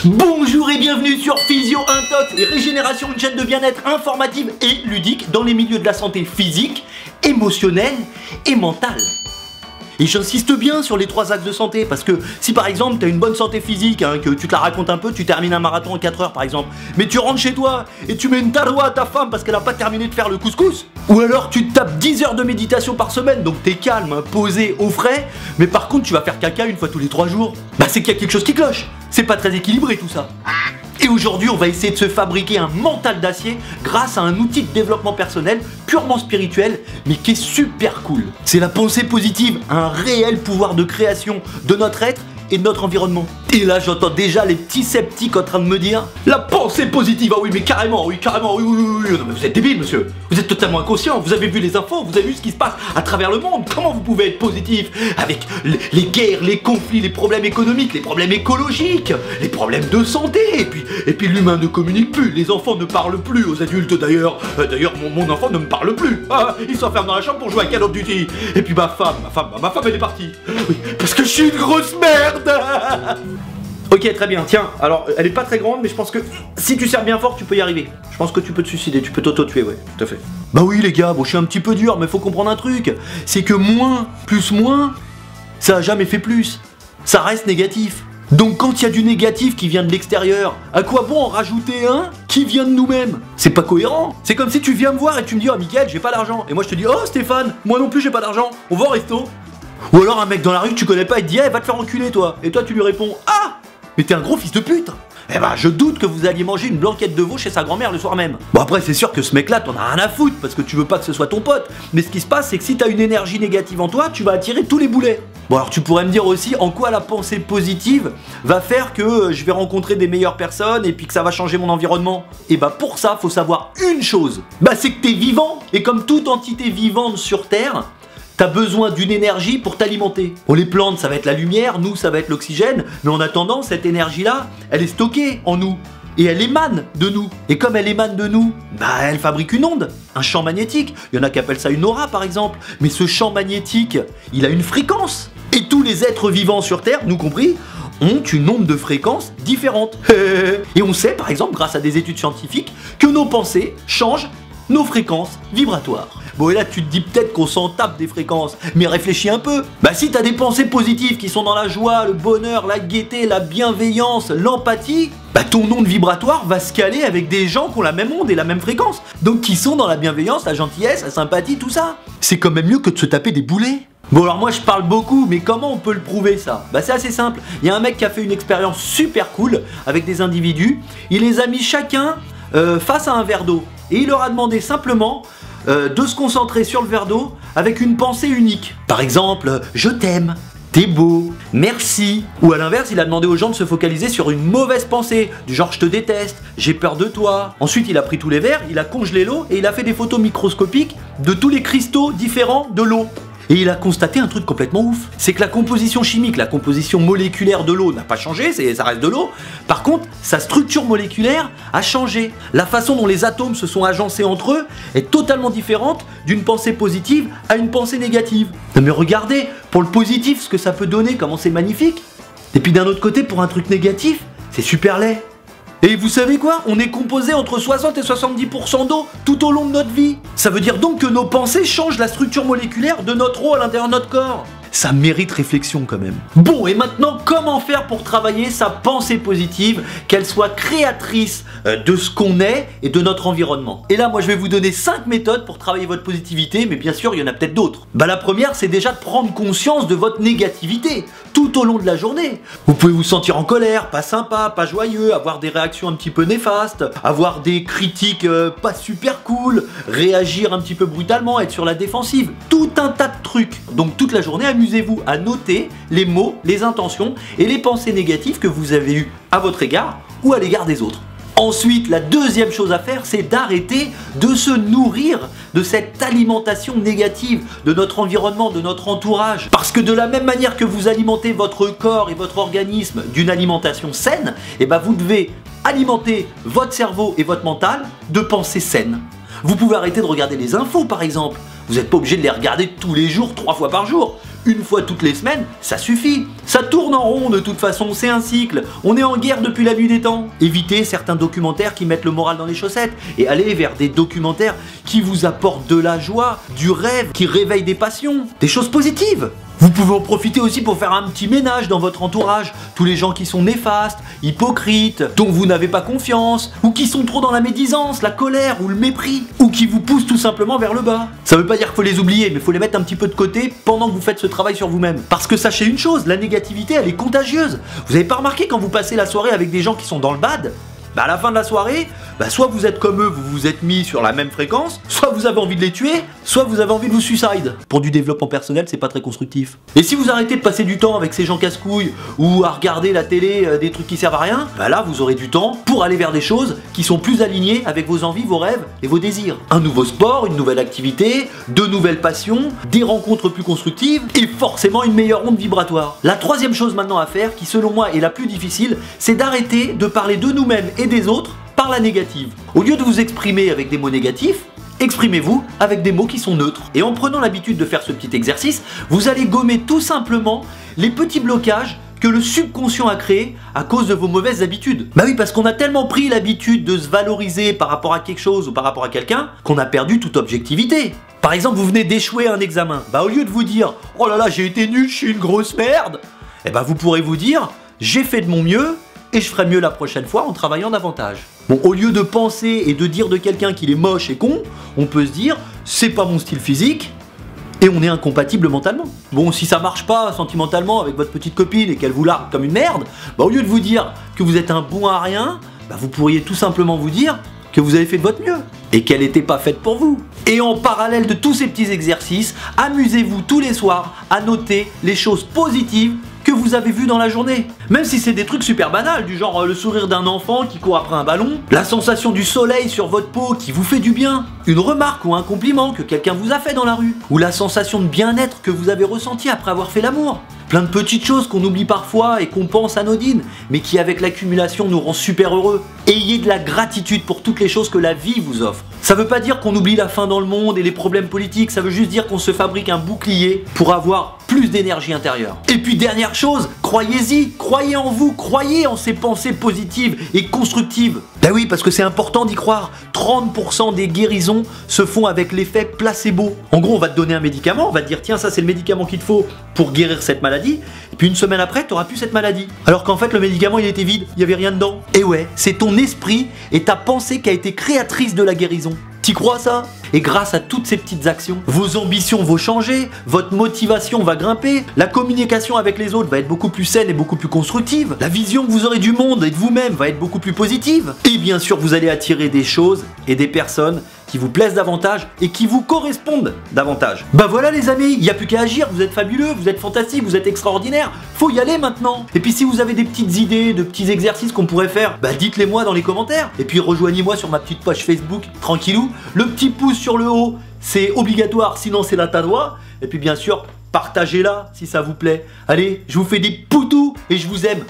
Bonjour et bienvenue sur Physio Intox et Régénération, une chaîne de bien-être informative et ludique dans les milieux de la santé physique, émotionnelle et mentale. Et j'insiste bien sur les 3 axes de santé parce que si par exemple tu as une bonne santé physique, que tu te la racontes un peu, tu termines un marathon en 4 heures par exemple, mais tu rentres chez toi et tu mets une tarwa à ta femme parce qu'elle a pas terminé de faire le couscous, ou alors tu te tapes 10 heures de méditation par semaine, donc t'es calme, posé, au frais, mais par contre tu vas faire caca une fois tous les 3 jours, bah c'est qu'il y a quelque chose qui cloche, c'est pas très équilibré tout ça. Et aujourd'hui, on va essayer de se fabriquer un mental d'acier grâce à un outil de développement personnel purement spirituel, mais qui est super cool. C'est la pensée positive, un réel pouvoir de création de notre être et de notre environnement. Et là, j'entends déjà les petits sceptiques en train de me dire la pensée positive, ah oui, mais carrément, oui, carrément, oui. Non, mais vous êtes débile, monsieur. Vous êtes totalement inconscient. Vous avez vu les infos, vous avez vu ce qui se passe à travers le monde. Comment vous pouvez être positif avec les guerres, les conflits, les problèmes économiques, les problèmes écologiques, les problèmes de santé, et puis l'humain ne communique plus. Les enfants ne parlent plus aux adultes d'ailleurs. D'ailleurs, mon enfant ne me parle plus. Ah, il s'enferme dans la chambre pour jouer à Call of Duty. Et puis ma femme, elle est partie. Oui, parce que je suis une grosse merde. Ok, très bien, tiens, alors elle est pas très grande, mais je pense que si tu serres bien fort, tu peux y arriver. Je pense que tu peux te suicider, tu peux t'auto-tuer, ouais, tout à fait. Bah oui les gars, bon je suis un petit peu dur, mais faut comprendre un truc, c'est que moins plus moins, ça a jamais fait plus, ça reste négatif. Donc quand il y a du négatif qui vient de l'extérieur, à quoi bon en rajouter un qui vient de nous-mêmes? C'est pas cohérent. C'est comme si tu viens me voir et tu me dis « Oh Mickaël, j'ai pas d'argent » et moi je te dis « Oh Stéphane, moi non plus j'ai pas d'argent, on va au resto ». Ou alors un mec dans la rue que tu connais pas et te dit hey, va te faire enculer toi. Et toi tu lui réponds ah mais t'es un gros fils de pute. Eh ben je doute que vous alliez manger une blanquette de veau chez sa grand-mère le soir même. Bon après c'est sûr que ce mec là t'en as rien à foutre parce que tu veux pas que ce soit ton pote. Mais ce qui se passe c'est que si t'as une énergie négative en toi, tu vas attirer tous les boulets. Bon alors tu pourrais me dire aussi en quoi la pensée positive va faire que je vais rencontrer des meilleures personnes et puis que ça va changer mon environnement. Et bah pour ça faut savoir une chose. Bah c'est que t'es vivant et comme toute entité vivante sur Terre, t'as besoin d'une énergie pour t'alimenter. Bon, les plantes, ça va être la lumière, nous, ça va être l'oxygène, mais en attendant, cette énergie-là, elle est stockée en nous. Et elle émane de nous. Et comme elle émane de nous, bah elle fabrique une onde, un champ magnétique. Il y en a qui appellent ça une aura, par exemple. Mais ce champ magnétique, il a une fréquence. Et tous les êtres vivants sur Terre, nous compris, ont une onde de fréquence différente. Et on sait, par exemple, grâce à des études scientifiques, que nos pensées changent nos fréquences vibratoires. Bon et là tu te dis peut-être qu'on s'en tape des fréquences, mais réfléchis un peu. Bah si t'as des pensées positives qui sont dans la joie, le bonheur, la gaieté, la bienveillance, l'empathie, bah ton onde vibratoire va se caler avec des gens qui ont la même onde et la même fréquence. Donc qui sont dans la bienveillance, la gentillesse, la sympathie, tout ça. C'est quand même mieux que de se taper des boulets. Bon alors moi je parle beaucoup, mais comment on peut le prouver ça? Bah c'est assez simple, il y a un mec qui a fait une expérience super cool avec des individus, il les a mis chacun face à un verre d'eau, et il leur a demandé simplement de se concentrer sur le verre d'eau avec une pensée unique. Par exemple, je t'aime, t'es beau, merci. Ou à l'inverse, il a demandé aux gens de se focaliser sur une mauvaise pensée, du genre je te déteste, j'ai peur de toi. Ensuite, il a pris tous les verres, il a congelé l'eau et il a fait des photos microscopiques de tous les cristaux différents de l'eau. Et il a constaté un truc complètement ouf. C'est que la composition chimique, la composition moléculaire de l'eau n'a pas changé, ça reste de l'eau. Par contre, sa structure moléculaire a changé. La façon dont les atomes se sont agencés entre eux est totalement différente d'une pensée positive à une pensée négative. Non mais regardez, pour le positif, ce que ça peut donner, comment c'est magnifique. Et puis d'un autre côté, pour un truc négatif, c'est super laid. Et vous savez quoi? On est composé entre 60 et 70% d'eau tout au long de notre vie. Ça veut dire donc que nos pensées changent la structure moléculaire de notre eau à l'intérieur de notre corps. Ça mérite réflexion quand même. Bon, et maintenant, comment faire pour travailler sa pensée positive, qu'elle soit créatrice de ce qu'on est et de notre environnement? Et là, moi, je vais vous donner 5 méthodes pour travailler votre positivité, mais bien sûr, il y en a peut-être d'autres. Bah, la première, c'est déjà de prendre conscience de votre négativité tout au long de la journée. Vous pouvez vous sentir en colère, pas sympa, pas joyeux, avoir des réactions un petit peu néfastes, avoir des critiques pas super cool, réagir un petit peu brutalement, être sur la défensive. Tout un tas de trucs. Donc, toute la journée, amusez-vous à noter les mots, les intentions et les pensées négatives que vous avez eues à votre égard ou à l'égard des autres. Ensuite, la deuxième chose à faire, c'est d'arrêter de se nourrir de cette alimentation négative de notre environnement, de notre entourage. Parce que de la même manière que vous alimentez votre corps et votre organisme d'une alimentation saine, et ben vous devez alimenter votre cerveau et votre mental de pensées saines. Vous pouvez arrêter de regarder les infos par exemple. Vous n'êtes pas obligé de les regarder tous les jours, 3 fois par jour. une fois toutes les semaines, ça suffit. Ça tourne en rond de toute façon, c'est un cycle. On est en guerre depuis la nuit des temps. Évitez certains documentaires qui mettent le moral dans les chaussettes et allez vers des documentaires qui vous apportent de la joie, du rêve, qui réveillent des passions, des choses positives. Vous pouvez en profiter aussi pour faire un petit ménage dans votre entourage. Tous les gens qui sont néfastes, hypocrites, dont vous n'avez pas confiance, ou qui sont trop dans la médisance, la colère ou le mépris, ou qui vous poussent tout simplement vers le bas. Ça veut pas dire qu'il faut les oublier, mais il faut les mettre un petit peu de côté pendant que vous faites ce travail sur vous-même. Parce que sachez une chose, la négativité, elle est contagieuse. Vous avez pas remarqué quand vous passez la soirée avec des gens qui sont dans le bad ? À la fin de la soirée, soit vous êtes comme eux, vous vous êtes mis sur la même fréquence, soit vous avez envie de les tuer, soit vous avez envie de vous suicide. Pour du développement personnel, c'est pas très constructif. Et si vous arrêtez de passer du temps avec ces gens casse-couilles ou à regarder la télé, des trucs qui servent à rien, là vous aurez du temps pour aller vers des choses qui sont plus alignées avec vos envies, vos rêves et vos désirs. Un nouveau sport, une nouvelle activité, de nouvelles passions, des rencontres plus constructives et forcément une meilleure onde vibratoire. La troisième chose maintenant à faire, qui selon moi est la plus difficile, c'est d'arrêter de parler de nous-mêmes et des autres par la négative. Au lieu de vous exprimer avec des mots négatifs, exprimez-vous avec des mots qui sont neutres. Et en prenant l'habitude de faire ce petit exercice, vous allez gommer tout simplement les petits blocages que le subconscient a créés à cause de vos mauvaises habitudes. Oui, parce qu'on a tellement pris l'habitude de se valoriser par rapport à quelque chose ou par rapport à quelqu'un qu'on a perdu toute objectivité. Par exemple, vous venez d'échouer à un examen. Au lieu de vous dire « Oh là là, j'ai été nul, je suis une grosse merde », vous pourrez vous dire « J'ai fait de mon mieux » et je ferai mieux la prochaine fois en travaillant davantage. Au lieu de penser et de dire de quelqu'un qu'il est moche et con, on peut se dire c'est pas mon style physique et on est incompatible mentalement. Si ça marche pas sentimentalement avec votre petite copine et qu'elle vous largue comme une merde, au lieu de vous dire que vous êtes un bon à rien, vous pourriez tout simplement vous dire que vous avez fait de votre mieux et qu'elle n'était pas faite pour vous. Et en parallèle de tous ces petits exercices, amusez-vous tous les soirs à noter les choses positives que vous avez vu dans la journée. Même si c'est des trucs super banals, du genre le sourire d'un enfant qui court après un ballon, la sensation du soleil sur votre peau qui vous fait du bien, une remarque ou un compliment que quelqu'un vous a fait dans la rue, ou la sensation de bien-être que vous avez ressenti après avoir fait l'amour. Plein de petites choses qu'on oublie parfois et qu'on pense anodines, mais qui avec l'accumulation nous rend super heureux. Ayez de la gratitude pour toutes les choses que la vie vous offre. Ça veut pas dire qu'on oublie la faim dans le monde et les problèmes politiques, ça veut juste dire qu'on se fabrique un bouclier pour avoir plus d'énergie intérieure. Et puis dernière chose, croyez-y, croyez en vous, croyez en ces pensées positives et constructives. Oui, parce que c'est important d'y croire. 30% des guérisons se font avec l'effet placebo. En gros, on va te donner un médicament, on va te dire tiens, ça c'est le médicament qu'il te faut pour guérir cette maladie, et puis une semaine après, tu n'auras plus cette maladie. Alors qu'en fait, le médicament il était vide, il n'y avait rien dedans. Et ouais, c'est ton esprit et ta pensée qui a été créatrice de la guérison. T'y crois ça? Et grâce à toutes ces petites actions, vos ambitions vont changer, votre motivation va grimper, la communication avec les autres va être beaucoup plus saine et beaucoup plus constructive, la vision que vous aurez du monde et de vous-même va être beaucoup plus positive. Et bien sûr, vous allez attirer des choses et des personnes qui vous plaisent davantage et qui vous correspondent davantage. Voilà les amis, il n'y a plus qu'à agir, vous êtes fabuleux, vous êtes fantastiques, vous êtes extraordinaires, faut y aller maintenant. Et puis si vous avez des petites idées, de petits exercices qu'on pourrait faire, dites-les moi dans les commentaires. Et puis rejoignez-moi sur ma petite page Facebook, tranquillou. Le petit pouce sur le haut, c'est obligatoire, sinon c'est la tadoie. Et puis bien sûr, partagez-la si ça vous plaît. Allez, je vous fais des poutous et je vous aime.